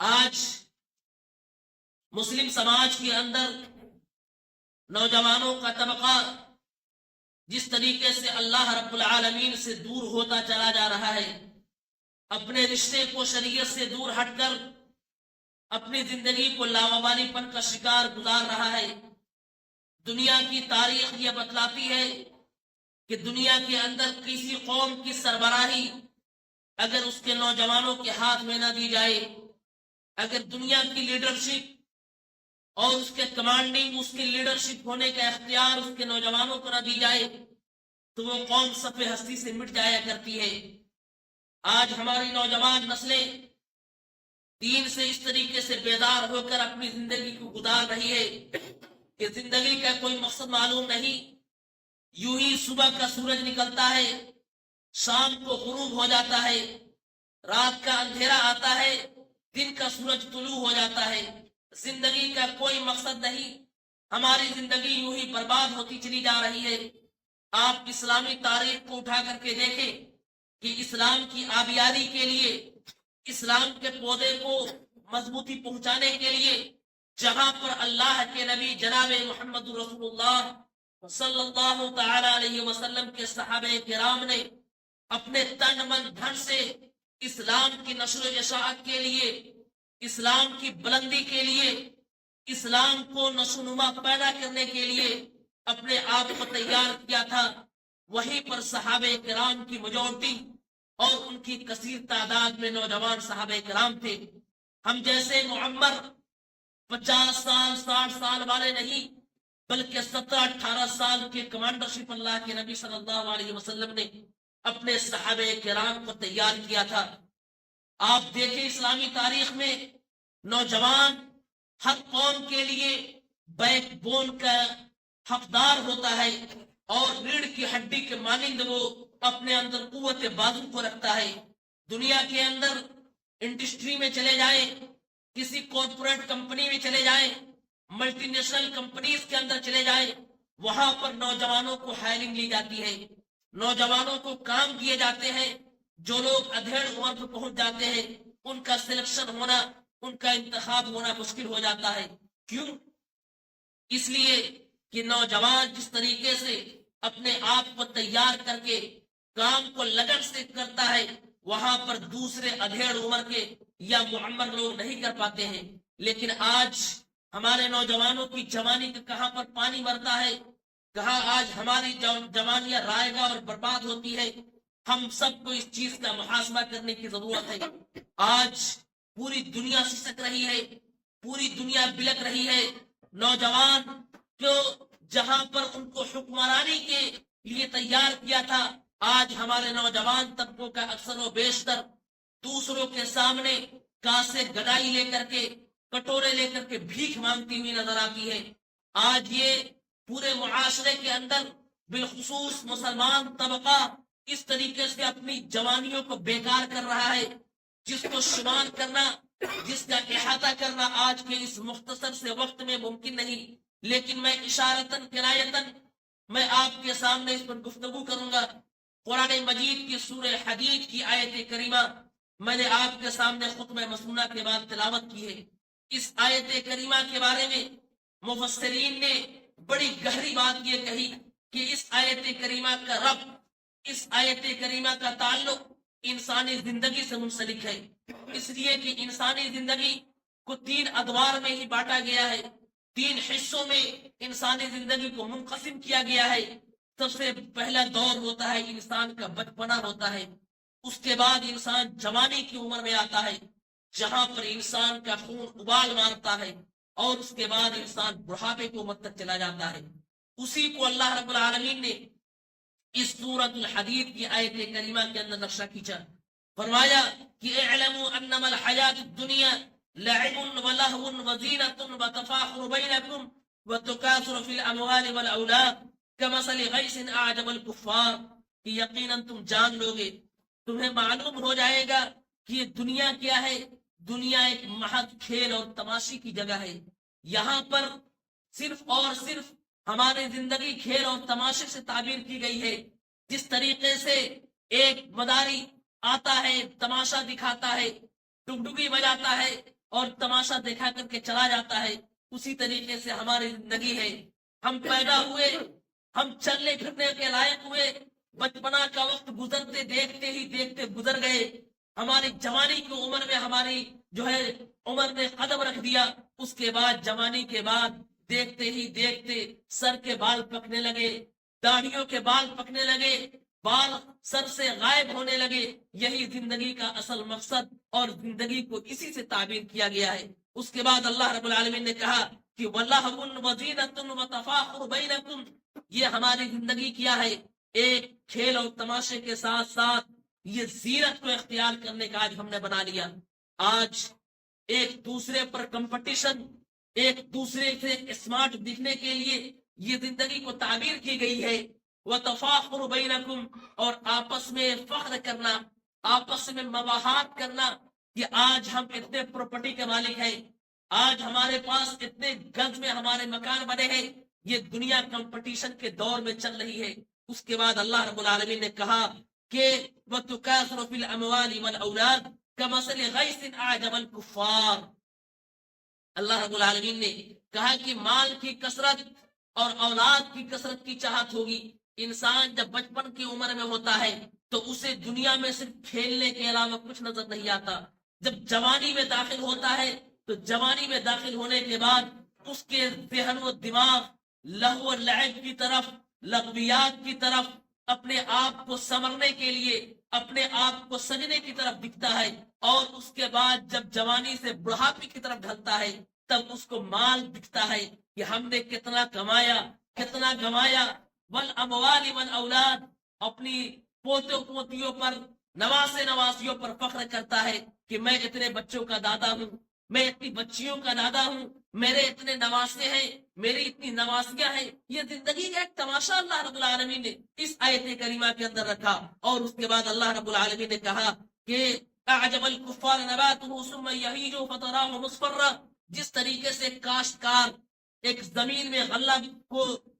آج مسلم سماج کے اندر نوجوانوں کا طبقہ جس طریقے سے اللہ رب العالمین سے دور ہوتا چلا جا رہا ہے، اپنے رشتے کو شریعت سے دور ہٹ کر اپنی زندگی کو لاوبالی پن کا شکار گزار رہا ہے۔ دنیا کی تاریخ یہ بتلاتی ہے کہ دنیا کے اندر کسی قوم کی سربراہی اگر اس کے نوجوانوں کے ہاتھ میں نہ دی جائے، اگر دنیا کی لیڈرشپ اور اس کے کمانڈنگ، اس کی لیڈرشپ ہونے کا اختیار اس کے نوجوانوں کو نہ دی جائے تو وہ قوم صف ہستی سے مٹ جایا کرتی ہے۔ آج ہماری نوجوان نسلیں دین سے اس طریقے سے بیدار ہو کر اپنی زندگی کو گزار رہی ہے کہ زندگی کا کوئی مقصد معلوم نہیں۔ یوں ہی صبح کا سورج نکلتا ہے، شام کو غروب ہو جاتا ہے، رات کا اندھیرا آتا ہے، دن کا سورج طلوع ہو جاتا ہے۔ زندگی کا کوئی مقصد نہیں، ہماری زندگی یوں ہی برباد ہوتی چلی جا رہی ہے۔ آپ اسلامی تاریخ کو اٹھا کر کے دیکھیں کہ اسلام کی آبیاری کے لیے، اسلام کے پودے کو مضبوطی پہنچانے کے لیے جہاں پر اللہ کے نبی جناب محمد رسول اللہ صلی اللہ تعالی علیہ وسلم کے صحابہ کرام نے اپنے تن من دھن سے اسلام کی نشر و اشاعت کے لیے، اسلام کی بلندی کے لیے، اسلام کو نشوونما پیدا کرنے کے لیے اپنے آپ کو تیار کیا تھا، وہیں پر صحابہ کرام کی میجورٹی اور ان کی کثیر تعداد میں نوجوان صحابہ کرام تھے۔ ہم جیسے معمر 50 سال 60 سال والے نہیں، بلکہ 17-18 سال کے کمانڈرشپ اللہ کے نبی صلی اللہ علیہ وسلم نے اپنے صحابہ کرام کو تیار کیا تھا۔ آپ دیکھیں اسلامی تاریخ میں نوجوان ہر قوم کے لیے بیک بون کا حقدار ہوتا ہے اور ریڑھ کی ہڈی کے مانند وہ اپنے اندر قوت بازو کو رکھتا ہے۔ دنیا کے اندر انڈسٹری میں چلے جائیں، کسی کارپوریٹ کمپنی میں چلے جائیں، ملٹی نیشنل کمپنیز کے اندر چلے جائیں، وہاں پر نوجوانوں کو ہائرنگ لی جاتی ہے، نوجوانوں کو کام کیے جاتے ہیں۔ جو لوگ ادھیڑ عمر پر پہنچ جاتے ہیں ان کا سلیکشن ہونا، ان کا انتخاب ہونا مشکل ہو جاتا ہے۔ کیوں؟ اس لیے کہ نوجوان جس طریقے سے اپنے آپ کو تیار کر کے کام کو لگن سے کرتا ہے، وہاں پر دوسرے ادھیڑ عمر کے یا معمر لوگ نہیں کر پاتے ہیں۔ لیکن آج ہمارے نوجوانوں کی جوانی کا کہاں پر پانی مرتا ہے، کہاں آج ہماری جوانیاں رائے گا اور برباد ہوتی ہے۔ ہم سب کو اس چیز کا محاسبہ کرنے کی ضرورت ہے۔ آج پوری دنیا سسک رہی ہے، پوری دنیا بلک رہی ہے۔ نوجوان جو جہاں پر ان کو حکمرانی کے لیے تیار کیا تھا، آج ہمارے نوجوان طبقوں کا اکثر و بیشتر دوسروں کے سامنے کاسے گڈائی لے کر کے، کٹورے لے کر کے بھیک مانگتی ہوئی نظر آتی ہے۔ آج یہ پورے معاشرے کے اندر بالخصوص مسلمان طبقہ اس طریقے سے اپنی جوانیوں کو بیکار کر رہا ہے، جس کو شمار کرنا، جس کا احاطہ کرنا آج کے اس مختصر سے وقت میں ممکن نہیں۔ لیکن میں اشارتاً کنایتاً میں آپ کے سامنے اس پر گفتگو کروں گا۔ قرآن مجید کی سورہ حدید کی آیت کریمہ میں نے آپ کے سامنے خطبہ مسنونہ کے بعد تلاوت کی ہے۔ اس آیت کریمہ کے بارے میں مفسرین نے بڑی گہری بات یہ کہی کہ اس آیت کریمہ کا ربط، اس آیت کریمہ کا تعلق انسانی زندگی سے منسلک ہے، اس لیے کہ انسانی زندگی کو 3 ادوار میں ہی بانٹا گیا ہے، 3 حصوں میں انسانی زندگی کو منقسم کیا گیا ہے۔ سب سے پہلا دور ہوتا ہے انسان کا بچپنا ہوتا ہے، اس کے بعد انسان جوانی کی عمر میں آتا ہے جہاں پر انسان کا خون ابال مارتا ہے، اور اس کے بعد انسان بڑھاپے کی عمر تک چلا جاتا ہے۔ اسی کو اللہ رب العالمین نے اس سورۃ الحدید کی آیت کریمہ کے اندر نقشہ کھینچا، فرمایا کہ اعلموا انما الحیات الدنیا لعب ولہو وزینۃ وتفاخر بینکم وتکاثر فی الاموال والاولاد کمثل غیث اعجب الکفار، کہ یقیناً تم جان لوگے، تمہیں معلوم ہو جائے گا کہ یہ دنیا کیا ہے۔ دنیا ایک محض کھیل اور تماشی کی جگہ ہے۔ یہاں پر صرف اور صرف ہماری زندگی کھیل اور تماشے سے تعبیر کی گئی ہے۔ جس طریقے سے ایک مداری آتا ہے، تماشا دکھاتا ہے، ڈگڈگی بجاتا ہے، اور تماشا دکھا کر کے چلا جاتا ہے، اسی طریقے سے ہماری زندگی ہے۔ ہم پیدا ہوئے، ہم چلنے پھرنے کے لائق ہوئے، بچپنا کا وقت گزرتے دیکھتے ہی دیکھتے گزر گئے، ہماری جوانی کی عمر میں ہماری عمر نے قدم رکھ دیا، اس کے بعد جوانی کے بعد دیکھتے ہی دیکھتے سر کے بال پکنے لگے، داڑھیوں کے بال پکنے لگے، بال سر سے غائب ہونے لگے۔ یہی زندگی کا اصل مقصد اور زندگی کو اسی سے تعبیر کیا گیا ہے۔ اس کے بعد اللہ رب العالمین نے کہا کہ وَلَهْوٌ وَزِينَةٌ وَتَفَاخُرٌ بَيْنَكُمْ، یہ ہماری زندگی کیا ہے؟ ایک کھیل اور تماشے کے ساتھ ساتھ یہ زینت کو اختیار کرنے کا آج ہم نے بنا لیا۔ آج ایک دوسرے پر کمپٹیشن، ایک دوسرے سے اسمارٹ دکھنے کے لیے یہ زندگی کو تعبیر کی گئی ہے۔ وَتَفَاخُرُ بَيْنَكُمْ، اور آپس میں فخر کرنا، آپس میں مباحات کرنا کہ آج ہم اتنے پراپرٹی کے مالک ہیں، آج ہمارے پاس اتنے گز میں ہمارے مکان بنے ہیں۔ یہ دنیا کمپٹیشن کے دور میں چل رہی ہے۔ اس کے بعد اللہ رب العالمین نے کہا کہ وَتُكَاثِرُ فِي الْأَمْوَالِ وَالْأَوْلَادِ كَمَثَلِ غَيْثٍ أَعْجَبَ الْكُفَّارِ، اللہ رب العالمین نے کہا کہ مال کی کثرت اور اولاد کی کثرت کی چاہت ہوگی۔ انسان جب بچپن کی عمر میں ہوتا ہے تو اسے دنیا میں صرف کھیلنے کے علاوہ کچھ نظر نہیں آتا۔ جب جوانی میں داخل ہوتا ہے تو جوانی میں داخل ہونے کے بعد اس کے ذہن و دماغ لہو و لعب کی طرف، لغویات کی طرف، اپنے آپ کو سنورنے کے لیے، اپنے آپ کو سجنے کی طرف دکھتا ہے، اور اس کے بعد جب جوانی سے بڑھاپے کی طرف ڈھلتا ہے تب اس کو مال دکھتا ہے کہ ہم نے کتنا کمایا، کتنا گمایا۔ والاموال والاولاد، اپنی پوتوں پوتیوں پر، نواسے نواسیوں پر فخر کرتا ہے کہ میں اتنے بچوں کا دادا ہوں، میں اتنی بچیوں کا دادا ہوں، میرے اتنے نواسے ہیں، میری اتنی نواسیاں ہیں۔ یہ زندگی کا ایک تماشا اللہ رب العالمین نے اس آیت کریمہ کے اندر رکھا۔ اور اس کے بعد اللہ رب العالمین نے کہا کہ اعجب الکفار نباتہ ثم یہیج فتراہ مصفرا، جس طریقے سے کاشتکار ایک زمین میں غلہ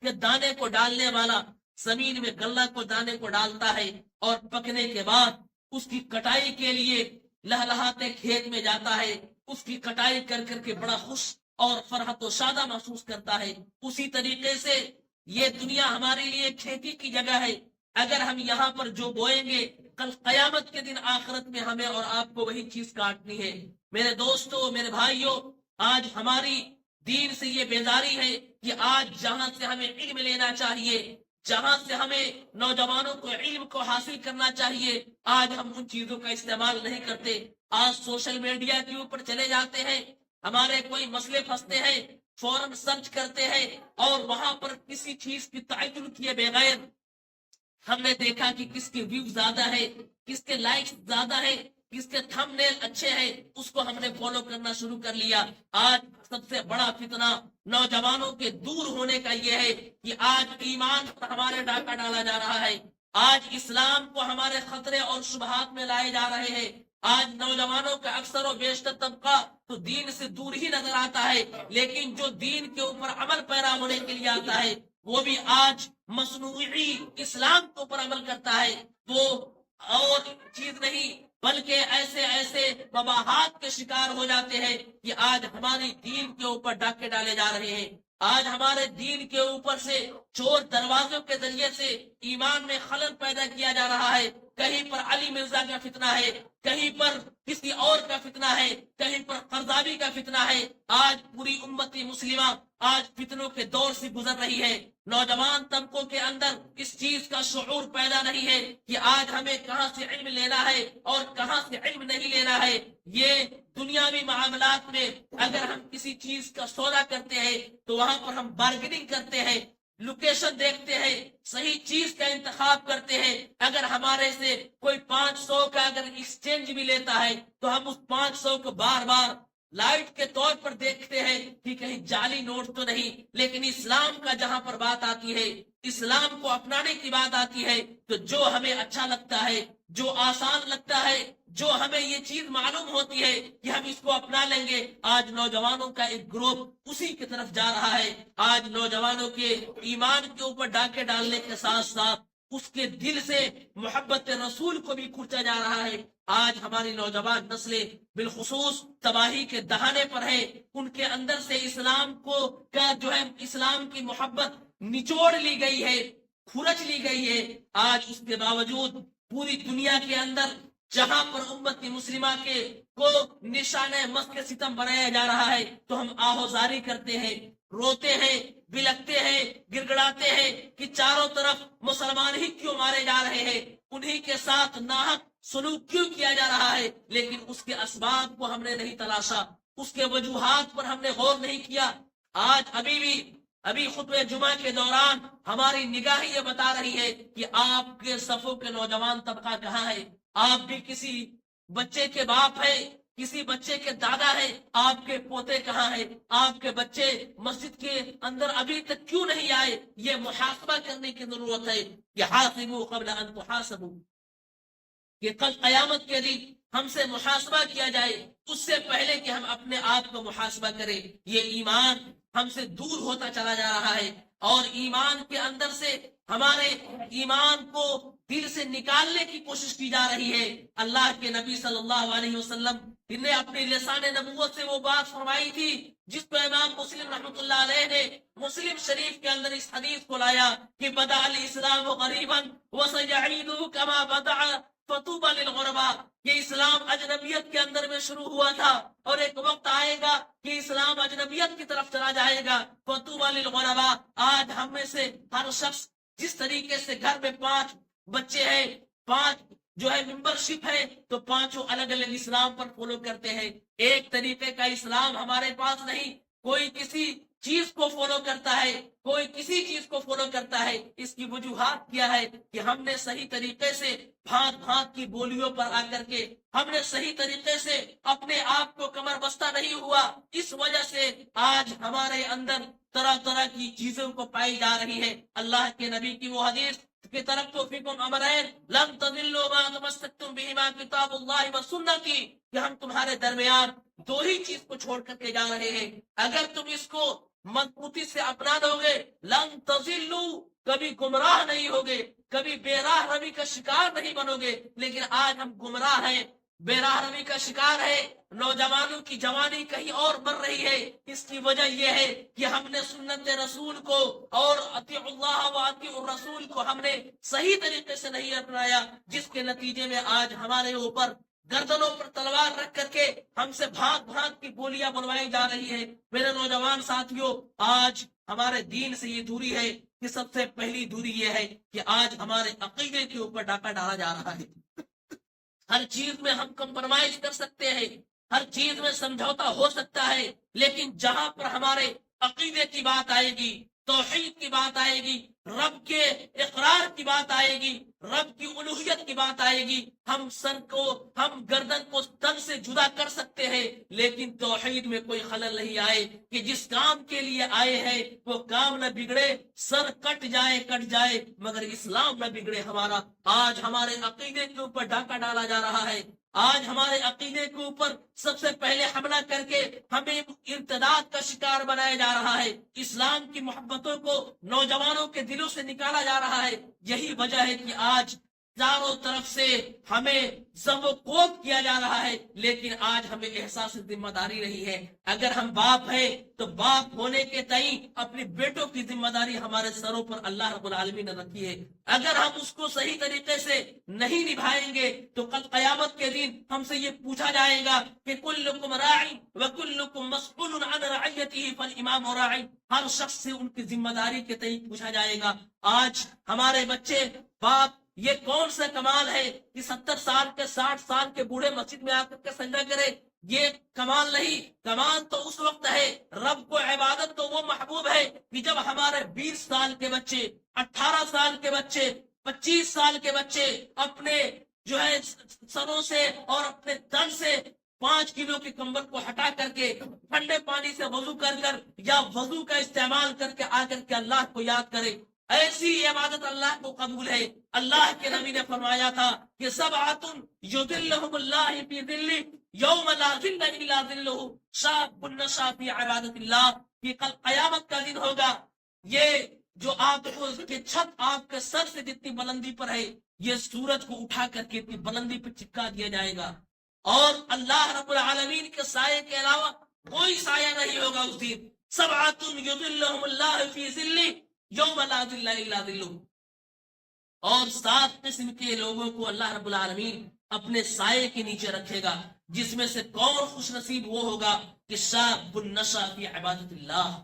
کے دانے کو ڈالنے والا زمین میں غلہ کو دانے کو ڈالتا ہے اور پکنے کے بعد اس کی کٹائی کے لیے لہلہاتے کھیت میں جاتا ہے، اس کی کٹائی کر کر کے بڑا خوش اور فرحت و شادہ محسوس کرتا ہے، اسی طریقے سے یہ دنیا ہمارے لیے کھیتی کی جگہ ہے۔ اگر ہم یہاں پر جو بوئیں گے کل قیامت کے دن آخرت میں ہمیں اور آپ کو وہی چیز کاٹنی ہے۔ میرے دوستو، میرے بھائیوں، آج ہماری دین سے یہ بیداری ہے کہ آج جہاں سے ہمیں علم لینا چاہیے، جہاں سے ہمیں نوجوانوں کو علم کو حاصل کرنا چاہیے، آج ہم ان چیزوں کا استعمال نہیں کرتے۔ آج سوشل میڈیا کے اوپر چلے جاتے ہیں، ہمارے کوئی مسئلے پھنستے ہیں، فوراً سرچ کرتے ہیں، اور وہاں پر کسی چیز کی تعین کیے بغیر ہم نے دیکھا کہ کس کی ویو زیادہ ہے، کس کے لائکس زیادہ ہے، کس کے تھم نیل اچھے ہیں، اس کو ہم نے فالو کرنا شروع کر لیا۔ آج سب سے بڑا فتنہ نوجوانوں کے دور ہونے کا یہ ہے کہ آج ایمان پر ہمارے ڈاکہ ڈالا جا رہا ہے، آج اسلام کو ہمارے خطرے اور شبہات میں لائے جا رہے ہیں۔ آج نوجوانوں کا اکثر و بیشتر طبقہ تو دین سے دور ہی نظر آتا ہے، لیکن جو دین کے اوپر عمل پیرا ہونے کے لیے آتا ہے وہ بھی آج مصنوعی اسلام کے اوپر عمل کرتا ہے، وہ اور چیز نہیں بلکہ ایسے ایسے مباحات کے شکار ہو جاتے ہیں کہ آج ہماری دین کے اوپر ڈاکے ڈالے جا رہے ہیں۔ آج ہمارے دین کے اوپر سے چور دروازوں کے ذریعے سے ایمان میں خلل پیدا کیا جا رہا ہے۔ کہیں پر علی مرزا کا فتنہ ہے، کہیں پر کسی اور کا فتنہ ہے، کہیں پر قرضاوی کا فتنہ ہے۔ آج پوری امت مسلمہ آج فتنوں کے دور سے گزر رہی ہے۔ نوجوان طبقوں کے اندر اس چیز کا شعور پیدا نہیں ہے کہ آج ہمیں کہاں سے علم لینا ہے اور کہاں سے علم نہیں لینا ہے۔ یہ دنیاوی معاملات میں اگر ہم کسی چیز کا سودا کرتے ہیں تو وہاں پر ہم بارگیننگ کرتے ہیں، لوکیشن دیکھتے ہیں، صحیح چیز کا انتخاب کرتے ہیں۔ اگر ہمارے سے کوئی 500 کا اگر ایکسچینج بھی لیتا ہے تو ہم اس 500 کو بار بار لائٹ کے طور پر دیکھتے ہیں کہ کہیں جعلی نوٹ تو نہیں۔ لیکن اسلام کا جہاں پر بات آتی ہے، اسلام کو اپنانے کی بات آتی ہے، تو جو ہمیں اچھا لگتا ہے، جو آسان لگتا ہے، جو ہمیں یہ چیز معلوم ہوتی ہے کہ ہم اس کو اپنا لیں گے، آج نوجوانوں کا ایک گروپ اسی کی طرف جا رہا ہے۔ آج نوجوانوں کے ایمان کے اوپر ڈاکے ڈالنے کے ساتھ ساتھ اس کے دل سے محبت رسول کو بھی کھرچا جا رہا ہے۔ آج ہماری نوجوان نسلیں بالخصوص تباہی کے دہانے پر ہے. ان کے اندر سے اسلام کو کا جو ہے اسلام کی محبت نچوڑ لی گئی ہے, کھرچ لی گئی ہے. آج اس کے باوجود پوری دنیا کے اندر جہاں پر امت مسلمہ کے کو نشان مست ستم بنایا جا رہا ہے تو ہم آہوزاری کرتے ہیں, روتے ہیں, بلکتے ہیں, گڑگڑاتے ہیں کہ چاروں طرف مسلمان ہی کیوں مارے جا رہے ہیں, انہی کے ساتھ ناحق سلوک کیوں کیا جا رہا ہے. لیکن اس کے اسباب کو ہم نے نہیں تلاشا, اس کے وجوہات پر ہم نے غور نہیں کیا. آج ابھی خطبہ جمعہ کے دوران ہماری نگاہ یہ بتا رہی ہے کہ آپ کے صفوں کے نوجوان طبقہ کہاں ہے. آپ بھی کسی بچے کے باپ ہے, کسی بچے کے دادا ہے, آپ کے پوتے کہاں ہیں, آپ کے بچے مسجد کے اندر ابھی تک کیوں نہیں آئے. یہ محاسبہ کرنے کی ضرورت ہے کہ حاسبوا قبل ان تحاسبوا, کہ کل قیامت کے دن ہم سے محاسبہ کیا جائے اس سے پہلے کہ ہم اپنے آپ کو محاسبہ کریں. یہ ایمان ہم سے دور ہوتا چلا جا رہا ہے اور ایمان کے اندر سے ہمارے ایمان کو دل سے نکالنے کی کوشش کی جا رہی ہے. اللہ کے نبی صلی اللہ علیہ وسلم نے اپنی لسان نبوت سے وہ بات فرمائی تھی جس پہ امام مسلم رحمۃ اللہ علیہ نے مسلم شریف کے اندر اس حدیث کو لایا کہ بدأ الاسلام غریبا وسيعيد كما بدأ فطوبى للغرباء. یہ اسلام اجنبیت کے اندر میں شروع ہوا تھا اور ایک وقت آئے گا کہ اسلام اجنبیت کی طرف چلا جائے گا. فطوبى للغرباء. آج ہم میں سے ہر شخص جس طریقے سے گھر میں 5 بچے ہیں, 5 جو ہے ممبر شپ ہے, تو 5 الگ الگ اسلام پر فالو کرتے ہیں. ایک طریقے کا اسلام ہمارے پاس نہیں. کوئی کسی چیز کو فالو کرتا ہے, کوئی کسی چیز کو فالو کرتا ہے. اس کی وجوہات کیا ہے کہ ہم نے صحیح طریقے سے بھانت بھانت کی بولیوں پر آ کر کے ہم نے صحیح طریقے سے اپنے آپ کو کمر بستہ نہیں ہوا. اس وجہ سے آج ہمارے اندر طرح طرح کی چیزوں کو پائی جا رہی ہے. اللہ کے نبی کی وہ حدیث کہ ترکت فیکم امرین لن تضلوا ما تمسکتم بہما کتاب اللہ و سنتی, کہ ہم تمہارے درمیان 2 ہی چیز کو چھوڑ کر کے جا رہے ہیں. اگر تم اس کو مضبوطی سے اپنا دو گے لن تضلوا, کبھی گمراہ نہیں ہوگے, کبھی بے راہ روی کا شکار نہیں بنو گے. لیکن آج ہم گمراہ ہیں, بے راہ روی کا شکار ہے. نوجوانوں کی جوانی کہیں اور بڑھ رہی ہے. اس کی وجہ یہ ہے کہ ہم نے سنت رسول کو اور اطیع اللہ و اطیع الرسول کو ہم نے صحیح طریقے سے نہیں اپنایا, جس کے نتیجے میں آج ہمارے اوپر گردنوں پر تلوار رکھ کر کے ہم سے بھانت بھانت کی گولیاں بنوائی جا رہی ہے. میرے نوجوان ساتھیوں, آج ہمارے دین سے یہ دوری ہے کہ سب سے پہلی دوری یہ ہے کہ آج ہمارے عقیدے کے اوپر ڈاکہ ڈالا جا رہا ہے. ہر چیز میں ہم کمپرومائز کر سکتے ہیں, ہر چیز میں سمجھوتا ہو سکتا ہے, لیکن جہاں پر ہمارے عقیدے کی بات آئے گی, توحید کی بات آئے گی, رب کے اقرار کی بات آئے گی, رب کی الوہیت کی بات آئے گی, ہم گردن کو تن سے جدا کر سکتے ہیں. لیکن توحید میں کوئی خلل نہیں آئے کہ جس کام کے لیے آئے ہیں وہ کام نہ بگڑے, سر کٹ جائے مگر اسلام نہ بگڑے ہمارا. آج ہمارے عقیدے کے اوپر ڈاکہ ڈالا جا رہا ہے. آج ہمارے عقیدے کے اوپر سب سے پہلے حملہ کر کے ہمیں ارتداد کا شکار بنایا جا رہا ہے. اسلام کی محبتوں کو نوجوانوں کے دلوں سے نکالا جا رہا ہے. یہی وجہ ہے کہ آج چاروں طرف سے ہمیں ضم و کوب کیا جا رہا ہے, لیکن آج ہمیں احساس ذمہ داری نہیں ہے. اگر ہم باپ ہیں تو باپ ہونے کے تئیں اپنی بیٹوں کی ذمہ داری ہمارے سروں پر اللہ رب العالمین نے رکھی ہے. اگر ہم اس کو صحیح طریقے سے نہیں نبھائیں گے تو کل قیامت کے دن ہم سے یہ پوچھا جائے گا کہ کلکم راعی وکلکم مسئول عن رعیتہ فالامام راعی. ہر شخص سے ان کی ذمہ داری کے تئیں پوچھا جائے گا. آج ہمارے بچے باپ, یہ کون سا کمال ہے کہ 70 سال کے 60 سال کے بوڑھے مسجد میں آ کر کے سجدہ کرے؟ یہ کمال نہیں. کمال تو اس وقت ہے, رب کو عبادت تو وہ محبوب ہے کہ جب ہمارے 20 سال کے بچے, 18 سال کے بچے, 25 سال کے بچے اپنے جو ہے سروں سے اور اپنے تن سے 5 کلو کے کمبل کو ہٹا کر کے ٹھنڈے پانی سے وضو کر یا وضو کا استعمال کر کے آ کر کے اللہ کو یاد کرے. ایسی عبادت اللہ کو قبول ہے. اللہ کے نبی نے فرمایا تھا کہ سبعۃ یظلھم اللہ فی ظلہ یوم لا ظل الا ظلہ شاب نشا فی عبادت اللہ. کہ کل قیامت کا دن ہوگا, یہ جو آپ کی چھت آپ کے سر سے جتنی بلندی پر ہے یہ سورج کو اٹھا کر کے اتنی بلندی پہ چپکا دیا جائے گا، اور اللہ رب العالمین کے سائے کے علاوہ کوئی سایہ نہیں ہوگا اس دن۔ سبعۃ یظلھم اللہ فی ظلہ یوم لا ظل الا ظلہ، اور 7 قسم کے لوگوں کو اللہ رب العالمین اپنے سائے کے نیچے رکھے گا، جس میں سے کون خوش نصیب وہ ہوگا کہ شاب نشا فی عبادت اللہ۔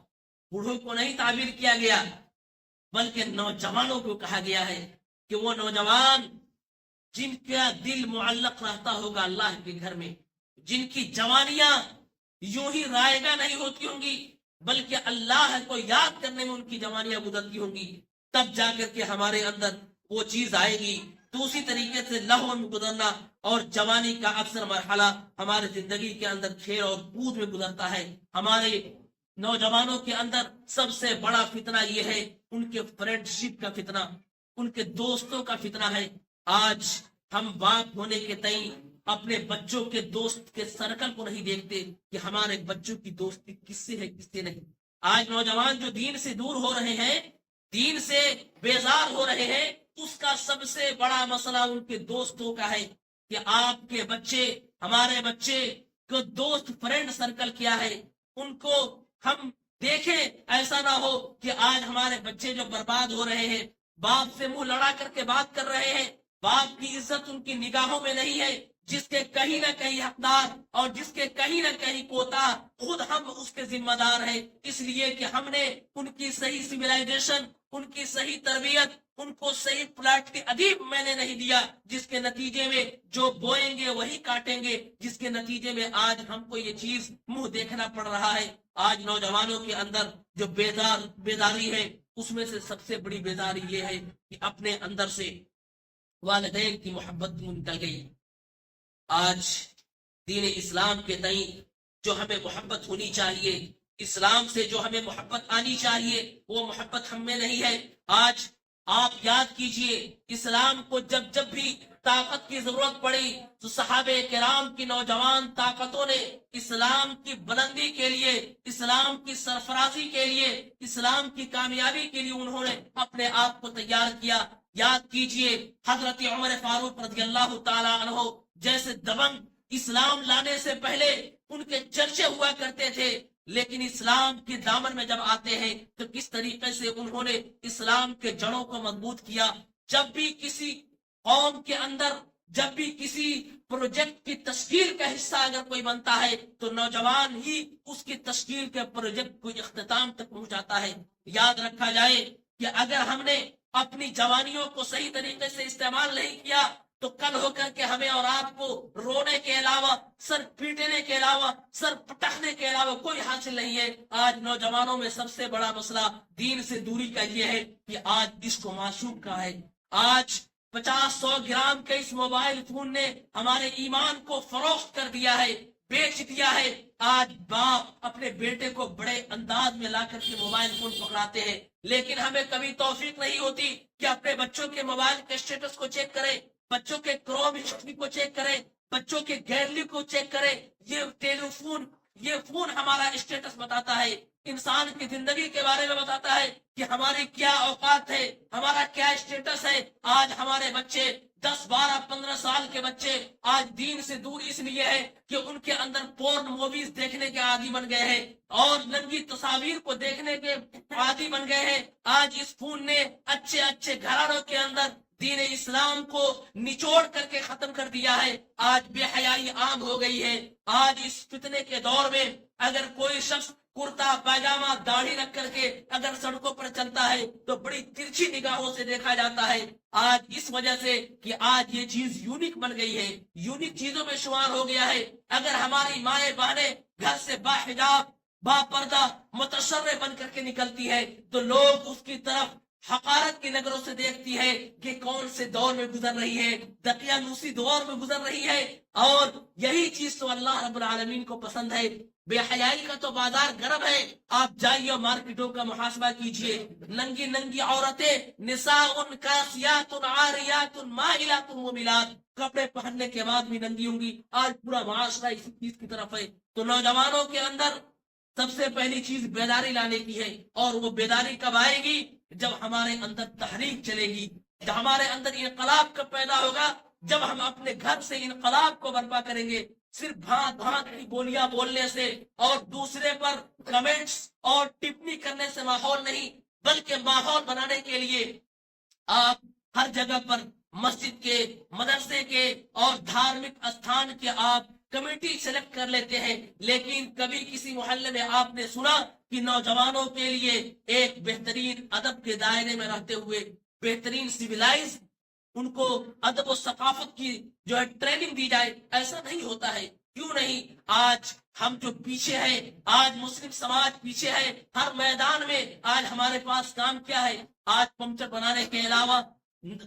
بوڑھوں کو نہیں تعبیر کیا گیا بلکہ نوجوانوں کو کہا گیا ہے کہ وہ نوجوان جن کا دل معلق رہتا ہوگا اللہ کے گھر میں، جن کی جوانیاں یوں ہی رائگاں نہیں ہوتی ہوں گی بلکہ اللہ کو یاد کرنے میں ان کی جوانیاں گزرتی ہوں گی، تب جا کر کے ہمارے اندر وہ چیز آئے گی۔ تو اسی طریقے سے لہو میں گزرنا اور جوانی کا اکثر مرحلہ ہمارے زندگی کے اندر کھیل اور کود میں گزرتا ہے۔ ہمارے نوجوانوں کے اندر سب سے بڑا فتنہ یہ ہے ان کے فرینڈ شپ کا فتنہ، ان کے دوستوں کا فتنہ ہے۔ آج ہم باپ ہونے کے تئیں اپنے بچوں کے دوست کے سرکل کو نہیں دیکھتے کہ ہمارے بچوں کی دوستی کس سے ہے کس سے نہیں۔ آج نوجوان جو دین سے دور ہو رہے ہیں، دین سے بیزار ہو رہے ہیں، اس کا سب سے بڑا مسئلہ ان کے دوستوں کا ہے کہ آپ کے بچے، ہمارے بچے کو دوست فرینڈ سرکل کیا ہے، ان کو ہم دیکھیں۔ ایسا نہ ہو کہ آج ہمارے بچے جو برباد ہو رہے ہیں، باپ سے منہ لڑا کر کے بات کر رہے ہیں، باپ کی عزت ان کی نگاہوں میں نہیں ہے، جس کے کہیں نہ کہیں حقدار اور جس کے کہیں نہ کہیں کوتا خود ہم اس کے ذمہ دار ہیں، اس لیے کہ ہم نے ان کی صحیح سویلائزیشن، ان کی صحیح تربیت، ان کو صحیح پلاٹ کے ادیب میں نے نہیں دیا، جس کے نتیجے میں جو بوئیں گے وہی کاٹیں گے، جس کے نتیجے میں آج ہم کو یہ چیز منہ دیکھنا پڑ رہا ہے۔ آج نوجوانوں کے اندر جو بیداری ہے، اس میں سے سب سے بڑی بیداری یہ ہے کہ اپنے اندر سے والدین کی محبت نکل گئی۔ آج دین اسلام کے تئیں جو ہمیں محبت ہونی چاہیے، اسلام سے جو ہمیں محبت آنی چاہیے، وہ محبت ہم میں نہیں ہے۔ آج آپ یاد کیجئے، اسلام کو جب بھی طاقت کی ضرورت پڑی تو صحابہ کرام کی نوجوان طاقتوں نے اسلام کی بلندی کے لیے، اسلام کی سرفرازی کے لیے، اسلام کی کامیابی کے لیے انہوں نے اپنے آپ کو تیار کیا۔ یاد کیجئے حضرت عمر فاروق رضی اللہ تعالی عنہ جیسے دبنگ اسلام لانے سے پہلے ان کے چرچے ہوا کرتے تھے، لیکن اسلام کے دامن میں جب آتے ہیں تو کس طریقے سے انہوں نے اسلام کے جڑوں کو مضبوط کیا۔ جب بھی کسی قوم کے اندر، جب بھی کسی پروجیکٹ کی تشکیل کا حصہ اگر کوئی بنتا ہے تو نوجوان ہی اس کی تشکیل کے پروجیکٹ کو اختتام تک پہنچاتا ہے۔ یاد رکھا جائے کہ اگر ہم نے اپنی جوانیوں کو صحیح طریقے سے استعمال نہیں کیا تو کل ہو کر کے ہمیں اور آپ کو رونے کے علاوہ، سر پیٹنے کے علاوہ، سر پٹکنے کے علاوہ کوئی حاصل نہیں ہے۔ آج نوجوانوں میں سب سے بڑا مسئلہ دین سے دوری کا یہ ہے کہ آج عشق و معشوق کا ہے۔ آج 50-100 گرام کے اس موبائل فون نے ہمارے ایمان کو فروخت کر دیا ہے، بیچ دیا ہے۔ آج باپ اپنے بیٹے کو بڑے انداز میں لا کر کے موبائل فون پکڑاتے ہیں، لیکن ہمیں کبھی توفیق نہیں ہوتی کہ اپنے بچوں کے موبائل کے اسٹیٹس کو چیک کریں، بچوں کے کروم ہسٹری کو چیک کریں، بچوں کے گیلری کو چیک کریں۔ یہ فون ہمارا اسٹیٹس بتاتا ہے، انسان کی زندگی کے بارے میں بتاتا ہے کہ ہماری کیا اوقات ہے، ہمارا کیا اسٹیٹس ہے۔ آج ہمارے بچے 10 12 15 سال کے بچے آج دین سے دور اس لیے ہے کہ ان کے اندر پورن موویز دیکھنے کے عادی بن گئے ہیں اور ننگی تصاویر کو دیکھنے کے عادی بن گئے ہیں۔ آج اس فون نے اچھے اچھے گھرانوں کے اندر دین اسلام کو نچوڑ کر کے ختم کر دیا ہے۔ آج بے حیائی عام ہو گئی ہے۔ آج اس فتنے کے دور میں اگر کوئی شخص کرتا پاجامہ داڑھی رکھ کر کے اگر سڑکوں پر چلتا ہے تو بڑی ترچھی نگاہوں سے دیکھا جاتا ہے۔ آج اس وجہ سے کہ آج یہ چیز یونیک بن گئی ہے، یونیک چیزوں میں شمار ہو گیا ہے۔ اگر ہماری مائیں بہنیں گھر سے باحجاب، با پردہ، متشرع بن کر کے نکلتی ہے تو لوگ اس کی طرف حقارت کی نظروں سے دیکھتی ہے کہ کون سے دور میں گزر رہی ہے، دقیانوسی دور میں گزر رہی ہے۔ اور یہی چیز تو اللہ رب العالمین کو پسند ہے۔ بے حیائی کا تو بازار گرم ہے، آپ جائیے مارکیٹوں کا محاسبہ کیجئے، ننگی ننگی عورتیں، نساء کاسیات عاریات مائلات ممیلات، کپڑے پہننے کے بعد بھی ننگی ہوں گی۔ آج پورا معاشرہ اسی چیز کی طرف ہے۔ تو نوجوانوں کے اندر سب سے پہلی چیز بیداری لانے کی ہے، اور وہ بیداری کب آئے گی؟ جب ہمارے اندر تحریک چلے گی، ہمارے اندر انقلاب کب پیدا ہوگا؟ جب ہم اپنے گھر سے انقلاب کو برپا کریں گے. صرف بھانت بھانت کی بولیاں بولنے سے اور دوسرے پر کمنٹس اور ٹپنی کرنے سے ماحول نہیں، بلکہ ماحول بنانے کے لیے آپ ہر جگہ پر مسجد کے، مدرسے کے اور دھارمک استھان کے آپ کمیٹی سلیکٹ کر لیتے ہیں، لیکن کبھی کسی محلے میں آپ نے سنا کہ نوجوانوں کے لیے ایک بہترین ادب کے دائرے میں رہتے ہوئے بہترین سویلائز ان کو ادب و ثقافت کی جو ہے ٹریننگ دی جائے؟ ایسا نہیں ہوتا ہے. کیوں نہیں؟ آج ہم جو پیچھے ہیں، آج مسلم سماج پیچھے ہے ہر میدان میں. آج ہمارے پاس کام کیا ہے؟ آج پنکچر بنانے کے علاوہ،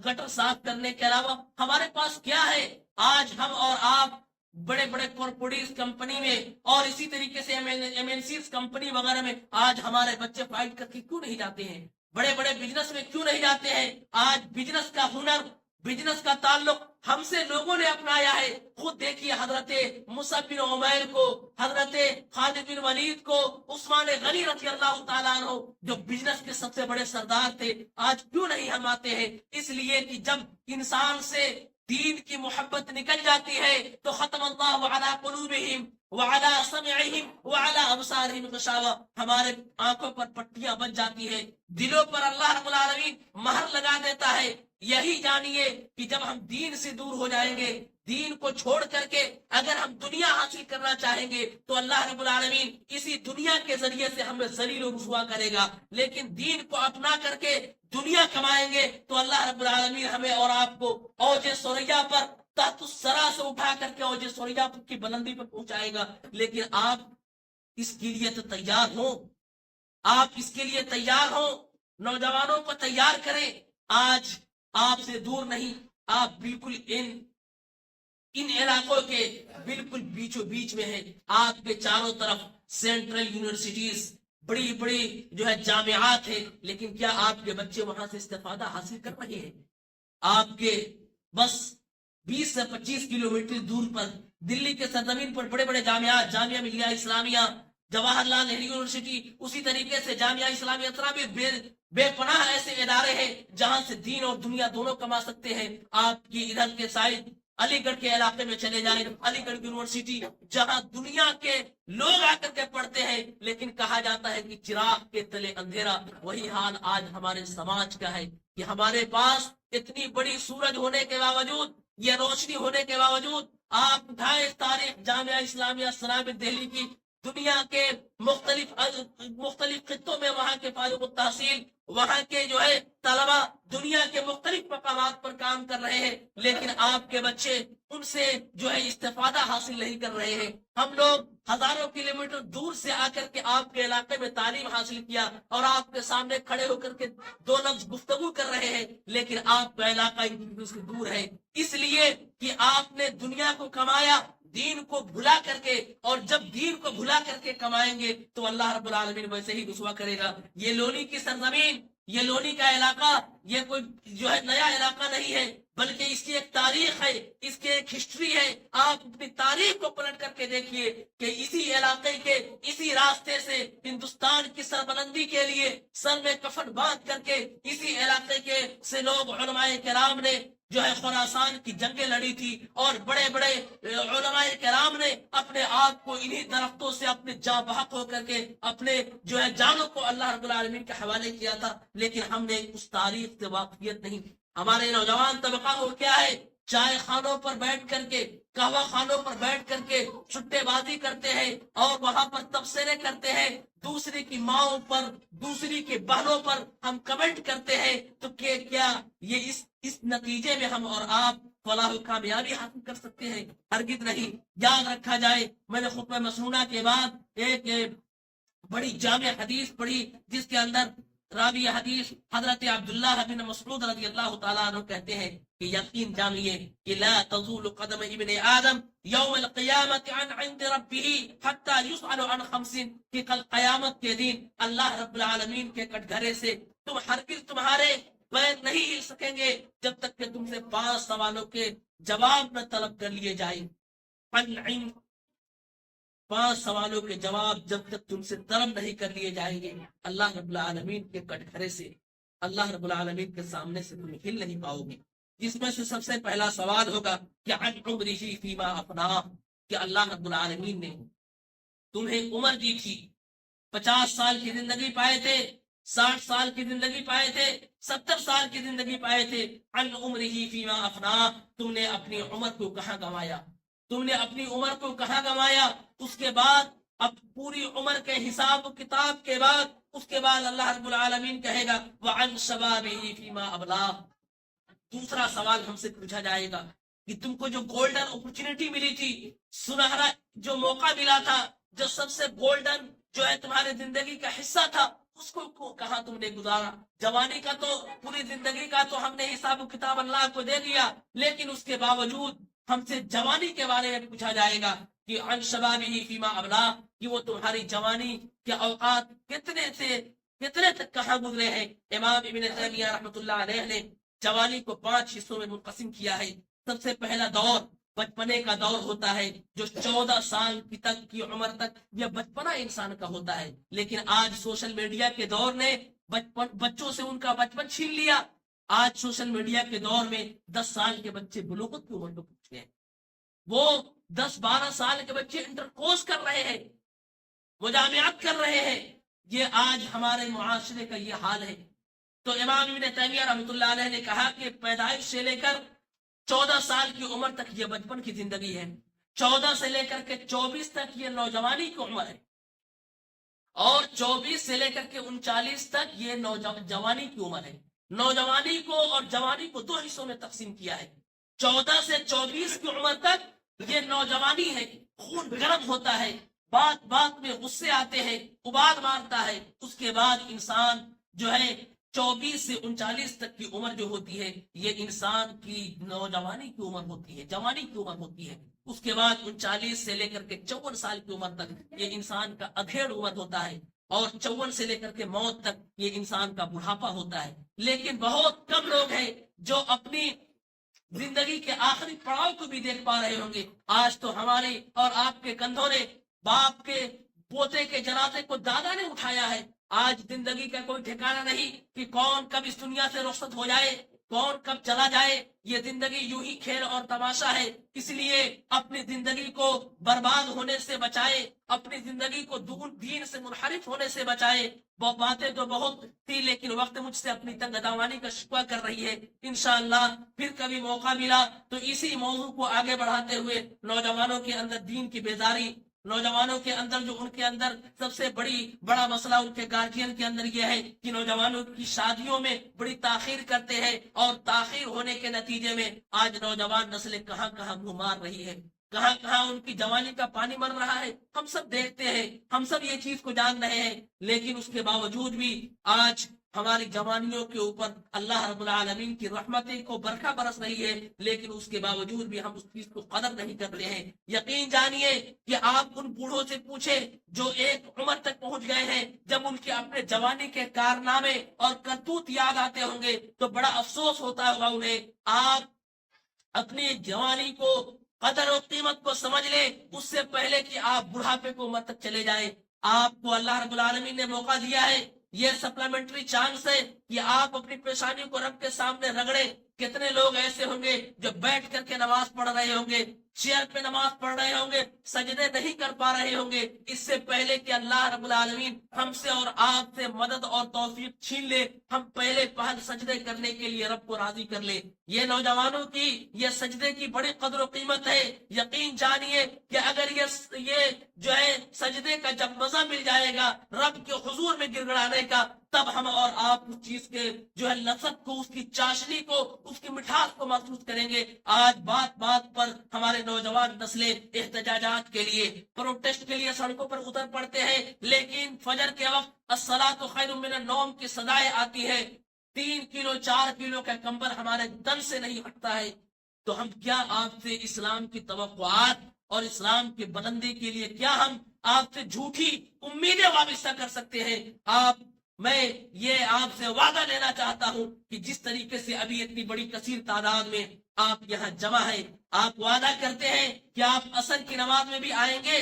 گٹر صاف کرنے کے علاوہ ہمارے پاس کیا ہے؟ آج ہم اور آپ بڑے بڑے کارپوریٹ کمپنی میں اور اسی طریقے سے ایم این سی کمپنی وغیرہ میں آج ہمارے بچے فائٹ کر کے کیوں نہیں جاتے ہیں؟ بڑے بڑے بزنس میں کیوں نہیں جاتے ہیں؟ آج بزنس کا ہنر، بزنس کا تعلق ہم سے لوگوں نے اپنایا ہے. خود دیکھیے حضرت مصعب بن عمیر کو، حضرت خالد بن ولید کو، عثمان غنی رضی اللہ تعالیٰ عنہ جو بزنس کے سب سے بڑے سردار تھے، آج کیوں نہیں ہم آتے ہیں؟ اس لیے کہ جب انسان سے دین کی محبت نکل جاتی ہے تو ختم اللہ علی قلوبہم وعلی سمعہم وعلی ابصارہم غشاوہ، ہمارے آنکھوں پر پٹیاں بن جاتی ہے، دلوں پر اللہ رب العالمین مہر لگا دیتا ہے. یہی جانیے کہ جب ہم دین سے دور ہو جائیں گے، دین کو چھوڑ کر کے اگر ہم دنیا حاصل کرنا چاہیں گے تو اللہ رب العالمین اسی دنیا کے ذریعے سے ہمیں ذلیل و رسوا کرے گا. لیکن دین کو اپنا کر کے دنیا کمائیں گے تو اللہ رب العالمین ہمیں اور آپ کو اوج ثریا پر، تحت الثری سے اٹھا کر کے اوج ثریا کی بلندی پر پہنچائے گا. لیکن آپ اس کے لیے تو تیار ہوں، آپ اس کے لیے تیار ہوں. نوجوانوں کو تیار کریں. آج آپ سے دور نہیں، آپ بالکل ان علاقوں کے بالکل بیچوں بیچ میں ہیں. آپ کے چاروں طرف سینٹرل یونیورسٹیز، بڑی بڑی جو ہے جامعات ہیں، لیکن کیا آپ کے بچے وہاں سے استفادہ حاصل کر رہے ہیں؟ آپ کے بس 20 سے 25 کلومیٹر دور پر دلی کے سرزمین پر بڑے بڑے جامعات، جامعہ ملیہ اسلامیہ، جواہر لال نہرو یونیورسٹی، اسی طریقے سے جامعہ اسلامیہ اسلامی، بے پناہ ایسے ادارے ہیں جہاں سے دین اور دنیا دونوں کما سکتے ہیں. آپ کی ادھر کے سائڈ علی گڑھ کے علاقے میں چلے جائیں، علی گڑھ یونیورسٹی، جہاں دنیا کے لوگ آ کر کے پڑھتے ہیں، لیکن کہا جاتا ہے کہ چراغ کے تلے اندھیرا. وہی حال آج ہمارے سماج کا ہے کہ ہمارے پاس اتنی بڑی سورج ہونے کے باوجود، یہ روشنی ہونے کے باوجود، آپ اٹھائے تاریخ جامعہ اسلامیہ سلام دہلی کی، دنیا کے مختلف خطوں میں وہاں کے فارغ التحصیل، وہاں کے جو ہے طلبا دنیا کے مختلف مقامات پر کام کر رہے ہیں، لیکن آپ کے بچے ان سے جو ہے استفادہ حاصل نہیں کر رہے ہیں. ہم لوگ ہزاروں کلومیٹر دور سے آ کر کے آپ کے علاقے میں تعلیم حاصل کیا اور آپ کے سامنے کھڑے ہو کر کے 2 لفظ گفتگو کر رہے ہیں، لیکن آپ کا علاقہ سے دور ہے، اس لیے کہ آپ نے دنیا کو کمایا دین کو بھلا کر کے، اور جب دین کو بھلا کر کے کمائیں گے تو اللہ رب العالمین ویسے ہی رسوا کرے گا. یہ لونی کی سرزمین، یہ لونی کا علاقہ، یہ کوئی جو ہے نیا علاقہ نہیں ہے، بلکہ اس کی ایک تاریخ ہے، اس کی ایک ہسٹری ہے. آپ اپنی تاریخ کو پلٹ کر کے دیکھیے کہ اسی علاقے کے اسی راستے سے ہندوستان کی سربلندی کے لیے سر میں کفن باندھ کر کے اسی علاقے کے سے لوگ علماء کرام نے جو ہے خراسان کی جنگیں لڑی تھی، اور بڑے بڑے علماء کرام نے اپنے آپ کو انہی درختوں سے اپنے جاں بحق ہو کر کے اپنے جو ہے جانوں کو اللہ رب العالمین کے حوالے کیا تھا. لیکن ہم نے اس تاریخ سے واقفیت نہیں. ہمارے نوجوان طبقہ کو کیا ہے؟ چائے خانوں پر بیٹھ کر کے، قہوہ خانوں پر بیٹھ کر کے چھٹے بازی کرتے ہیں اور وہاں پر تبصرے کرتے ہیں، دوسری کی ماؤں پر، دوسری کی بہنوں پر ہم کمنٹ کرتے ہیں. تو کیا یہ اس نتیجے میں ہم اور آپ فلاح و کامیابی حاصل کر سکتے ہیں؟ ہرگز نہیں. یاد رکھا جائے، میں نے خطبہ مسنونہ کے بعد ایک بڑی جامع حدیث پڑھی جس کے اندر راوی حدیث حضرت عبداللہ بن مسعود رضی اللہ تعالیٰ عنہ کہتے ہیں کہ یقین جانیے کہ لا تزول قدم ابن آدم یوم القیامت عن عند ربہ حتی یسأل عن 5، کہ کل قیامت کے دن اللہ رب العالمین کے کٹگھرے سے ہرگز تمہارے پیر نہیں ہل سکیں گے جب تک کہ تم سے 5 سوالوں کے جواب نہ طلب کر لیے جائیں. 5 سوالوں کے جواب جب تک تم سے طلب نہیں کر لیے جائیں گے اللہ رب العالمین کے کٹگھرے سے. اللہ رب العالمین کے سامنے سے تم ہل نہیں پاؤ گے. جس میں سے سب سے پہلا سوال ہوگا کہ عن عمرہ فیما افناہ، کہ اللہ رب العالمین نے تمہیں عمر دی تھی، 50 سال کی زندگی پائے تھے، 60 سال کی زندگی پائے تھے، 70 سال کی زندگی پائے تھے. عن عمرہ فیما افناہ، تم نے اپنی عمر کو کہاں گنوایا، تم نے اپنی عمر کو کہاں گنوایا. اس کے بعد اب پوری عمر کے حساب و کتاب کے بعد اس کے بعد اللہ رب العالمین کہے گا وعن شبابہ فیما ابلاہ. دوسرا سوال ہم سے پوچھا جائے گا کہ تم کو جو گولڈن اپرچونٹی ملی تھی، سنہرا جو موقع ملا تھا، جو سب سے گولڈن جو ہے تمہارے زندگی کا حصہ تھا، اس کو کہاں تم نے گزارا. جوانی کا تو پوری زندگی کا تو ہم نے حساب و کتاب اللہ کو دے دیا، لیکن اس کے باوجود ہم سے جوانی کے بارے میں پوچھا جائے گا کہ عن شبابہ فیما ابلاہ، کہ وہ تمہاری جوانی کے اوقات کتنے تک کہاں گزرے ہیں. امام ابن تیمیہ رحمۃ اللہ علیہ نے جوانی کو 5 حصوں میں منقسم کیا ہے. سب سے پہلا دور بچپنے کا دور ہوتا ہے، جو 14 سال تک کی عمر تک یہ بچپنا انسان کا ہوتا ہے. لیکن آج سوشل میڈیا کے دور نے بچوں سے ان کا بچپن چھین لیا. آج سوشل میڈیا کے دور میں 10 سال کے بچے بلوغت کی عمر کو پہنچ گئے، وہ 10-12 سال کے بچے انٹر کورس کر رہے ہیں، مجامعات کر رہے ہیں. یہ آج ہمارے معاشرے کا یہ حال ہے. تو امام ابن تیمیہ رحمۃ اللہ علیہ نے کہا کہ پیدائش سے لے کر 14 سال کی عمر تک یہ بچپن کی زندگی ہے، 14 سے لے کر کے 24 تک یہ نوجوانی کی عمر ہے، اور 24 سے لے کر کے 39 تک یہ جوانی کی عمر ہے. نوجوانی کو اور جوانی کو 2 حصوں میں تقسیم کیا ہے. 14 سے 24 کی عمر تک یہ نوجوانی ہے، خون گرم ہوتا ہے، بات بات میں غصے آتے ہیں، ابال مارتا ہے. اس کے بعد انسان جو ہے 24 سے 39 تک کی عمر جو ہوتی ہے، یہ انسان کی نوجوانی کی عمر ہوتی ہے، جوانی کی عمر ہوتی ہے. اس کے بعد 39 سے لے کر کے 54 سال کی عمر تک یہ انسان کا ادھیڑ عمر ہوتا ہے، اور 54 سے لے کر کے موت تک یہ انسان کا بڑھاپا ہوتا ہے. لیکن بہت کم لوگ ہیں جو اپنی زندگی کے آخری پڑاؤ کو بھی دیکھ پا رہے ہوں گے. آج تو ہمارے اور آپ کے کندھوں نے باپ کے پوتے کے جنازے کو دادا نے اٹھایا ہے. آج زندگی کا کوئی ٹھکانہ نہیں کہ کون کب اس دنیا سے رخصت ہو جائے، کون کب چلا جائے. یہ زندگی یوں ہی کھیل اور تماشا ہے. اس لیے اپنی زندگی کو برباد ہونے سے بچائے، اپنی زندگی کو دین سے منحرف ہونے سے بچائے. وہ باتیں تو بہت تھی، لیکن وقت مجھ سے اپنی تنگ دامانی کا شکوہ کر رہی ہے. انشاءاللہ پھر کبھی موقع ملا تو اسی موضوع کو آگے بڑھاتے ہوئے نوجوانوں کے اندر دین کی بیداری، نوجوانوں کے اندر جو ان کے اندر سب سے بڑا مسئلہ ان کے گارجین کے اندر یہ ہے کہ نوجوانوں کی شادیوں میں بڑی تاخیر کرتے ہیں، اور تاخیر ہونے کے نتیجے میں آج نوجوان نسلیں کہاں کہاں منہ مار رہی ہے، کہاں کہاں ان کی جوانی کا پانی مر رہا ہے. ہم سب دیکھتے ہیں، ہم سب یہ چیز کو جان رہے ہیں. لیکن اس کے باوجود بھی آج ہماری جوانیوں کے اوپر اللہ رب العالمین کی رحمتیں کو برکھا برس رہی ہے، لیکن اس کے باوجود بھی ہم اس چیز کو قدر نہیں کر رہے ہیں. یقین جانیے کہ آپ ان بوڑھوں سے پوچھیں جو ایک عمر تک پہنچ گئے ہیں، جب ان کے اپنے جوانی کے کارنامے اور کرتوت یاد آتے ہوں گے تو بڑا افسوس ہوتا ہوگا انہیں. آپ اپنی جوانی کو، قدر و قیمت کو سمجھ لیں اس سے پہلے کہ آپ بڑھاپے کو عمر تک چلے جائیں. آپ کو اللہ رب العالمین نے موقع دیا ہے، یہ سپلیمنٹری چانس ہے کہ آپ اپنی پریشانی کو رب کے سامنے رگڑیں. کتنے لوگ ایسے ہوں گے جو بیٹھ کر کے نماز پڑھ رہے ہوں گے، چیئر پہ نماز پڑھ رہے ہوں گے، سجدے نہیں کر پا رہے ہوں گے. اس سے پہلے کہ اللہ رب العالمین ہم سے اور آپ سے مدد اور توفیق چھین لے، ہم پہلے پہل سجدے کرنے کے لیے رب کو راضی کر لے. یہ نوجوانوں کی یہ سجدے کی بڑی قدر و قیمت ہے. یقین جانیے کہ اگر یہ جو ہے سجدے کا جب مزہ مل جائے گا رب کے حضور میں گر گڑانے کا، تب ہم اور آپ اس چیز کے جو ہے لذت کو، اس کی چاشنی کو، اس کی مٹھاس کو محسوس کریں گے. آج بات بات پر ہمارے نوجوان نسلیں احتجاجات کے لیے، پروٹیسٹ کے لیے سڑکوں پر اتر پڑتے ہیں، لیکن فجر کے وقت الصلاۃ خیر من النوم کی صدائیں آتی ہے. 3 کلو 4 کلو کا کمبل ہمارے تن سے نہیں ہٹتا ہے. تو ہم کیا آپ سے اسلام کی توقعات اور اسلام کی بلندی کے لیے کیا ہم آپ سے جھوٹی امیدیں وابستہ کر سکتے ہیں؟ میں یہ آپ سے وعدہ لینا چاہتا ہوں کہ جس طریقے سے ابھی اتنی بڑی کثیر تعداد میں آپ یہاں جمع ہیں، آپ وعدہ کرتے ہیں کہ آپ عصر کی نماز میں بھی آئیں گے،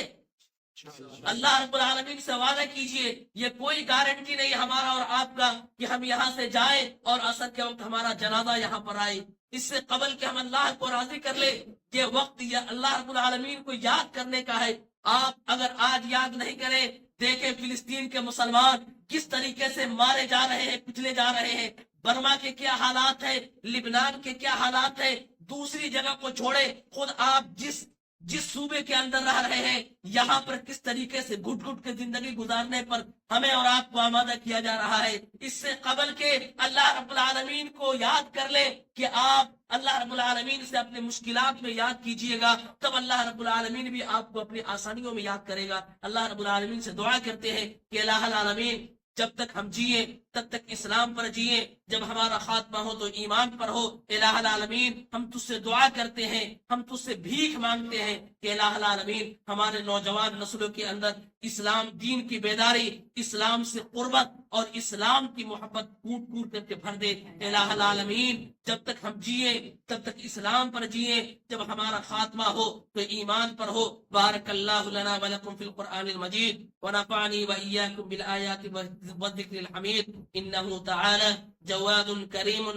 اللہ رب العالمین سے وعدہ کیجئے، یہ کوئی گارنٹی نہیں ہمارا اور آپ کا کہ ہم یہاں سے جائیں اور عصر کے وقت ہمارا جنازہ یہاں پر آئے۔ اس سے قبل کہ ہم اللہ کو راضی کر لے، یہ وقت یہ اللہ رب العالمین کو یاد کرنے کا ہے۔ آپ اگر آج یاد نہیں کریں، دیکھیں فلسطین کے مسلمان کس طریقے سے مارے جا رہے ہیں، کچلے جا رہے ہیں۔ برما کے کیا حالات ہے، لبنان کے کیا حالات ہے، دوسری جگہ کو چھوڑے، خود آپ جس صوبے کے اندر رہ رہے ہیں، یہاں پر کس طریقے سے گھٹ گھٹ کے زندگی گزارنے پر ہمیں اور آپ کو آمادہ کیا جا رہا ہے۔ اس سے قبل کے اللہ رب العالمین کو یاد کر لے کہ آپ اللہ رب العالمین سے اپنے مشکلات میں یاد کیجئے گا، تب اللہ رب العالمین بھی آپ کو اپنی آسانیوں میں یاد کرے گا۔ اللہ رب العالمین سے دعا کرتے ہیں کہ الہ العالمین جب تک ہم جیے تب تک اسلام پر جیے، جب ہمارا خاتمہ ہو تو ایمان پر ہو۔ الہ العالمین ہم تجھ سے دعا کرتے ہیں، ہم تجھ سے بھیک مانگتے ہیں کہ الہ العالمین ہمارے نوجوان نسلوں کے اندر اسلام دین کی بیداری، اسلام سے قربت اور اسلام کی محبت کوٹ کوٹ کر کے بھر دے۔ الہ العالمین جب تک ہم جیے تب تک اسلام پر جیے، جب ہمارا خاتمہ ہو تو ایمان پر ہو۔ بارک اللہ لنا ولکم فی القرآن المجید ونفعنی وإیاکم بالآیات والذکر الحمید، انہ تعالی جواد کریم